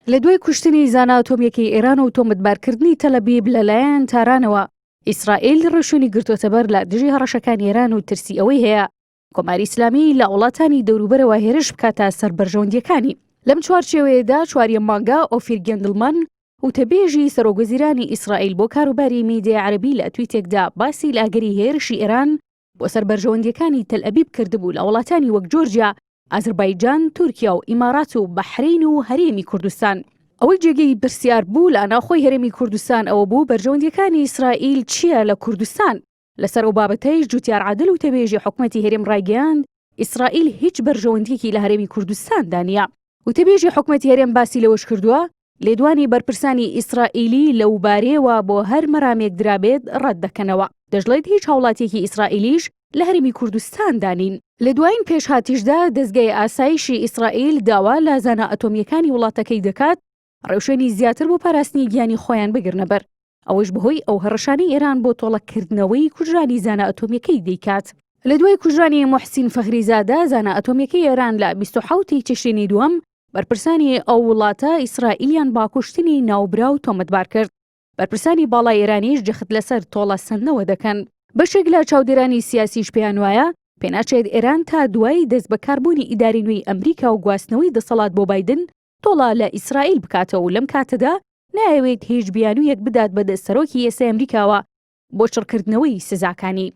لە دوای کوشتنی زانە ئەتۆمیەکەی ئێران و تۆمەتبارکردنی تەلەبیب لەلایەن تارانەوە، ئیسرائیل ڕێشوێنی گرتووەتە بەر لە دژی هەڕەشەکانی ئێران و ترسی ئەوەی هەیە کۆماری ئیسلامی لە وڵاتانی دەوروبەرەوە هێرش بکاتە سەر بەرژەوەندیەکانی. لەم چوارچێوەیەدا چوارەم مانگە ئۆفیر گێندڵمان وتەبێژی سەرۆکوەزیرانی ئیسرائیل بۆ کاروباری میدیای عەرەبی لە تویتێکدا باسی لاگەری هێرشی ئێران بۆ سەر بەرژەوەندیەکانی تەل ئەبیب کردبوو لە وڵاتانی وەک جۆرجیا، ئازەربایجان، تورکیا و ئیمارات و بەحرین و هەرێمی کوردستان. ئەوەی جێگەی پرسیار بوو لە ناوخۆی هەرێمی کوردستان ئەوە بوو بەرژەوەندیەکانی ئیسرائیل چییە لە کوردستان. لەسەر ئەو بابەتەیش جوتیار عادل و تەبێژی حکومەتی هەرێم ڕایگەیاند ئیسرائیل هیچ بەرژەوەندیەکی لە هەرێمی کوردستان دانیە. وتەبێژی حکومەتی هەرێم باسی لەوەش کردووە لێدوانی بەرپرسانی ئیسرائیلی لەو بارەیەوە بۆ هەر مەرامێک درابێت ڕەت دەکەنەوە. دەژڵێت هیچ هاوڵاتێکی ئیسرائیلیش لە هەرێمی کوردستان دانین. لە دوایین پێشهاتیشدا دەستگای ئاسایشی ئیسرائیل داوا لە زانە ئەتۆمیەکانی وڵاتەکەی دەکات ڕێوشێنی زیاتر بۆ پاراستنی گیانی خۆیان بگرنە بەر، ئەوەش بەهۆی ئەو هەڕەشانی ئێران بۆ تۆڵەکردنەوەی کوژرانی زانە ئەتۆمیەکەی دەیکات. لە دوای کوژرانی موحسین فەخریزادە زانە ئەتۆمیەکەی ئێران لە 27 تشرینی دووەم بەرپرسانی ئەو وڵاتە ئیسرائیلیان باکوشتنی ناوبرا و تۆمەتبار کرد. بەرپرسانی باڵای ئێرانیش جەخت لەسەر تۆڵە سندنەوە دەکەن. بەشێک لە چاودێرانی سیاسیش پێیان وایە پێناچێت ئێران تا دوای دەست بەکاربوونی ئیداری نوێی ئەمریکا و گواستنەوەی دەسەڵات بۆ بایدن تۆڵە لە ئیسرائیل بکاتەوە و لەم کاتەدا نایەوێت هیچ بیانوویەک بدات بە دەستەرۆکی ئێسای ئەمریکاوە بۆ چڕکردنەوەی سزاکانی.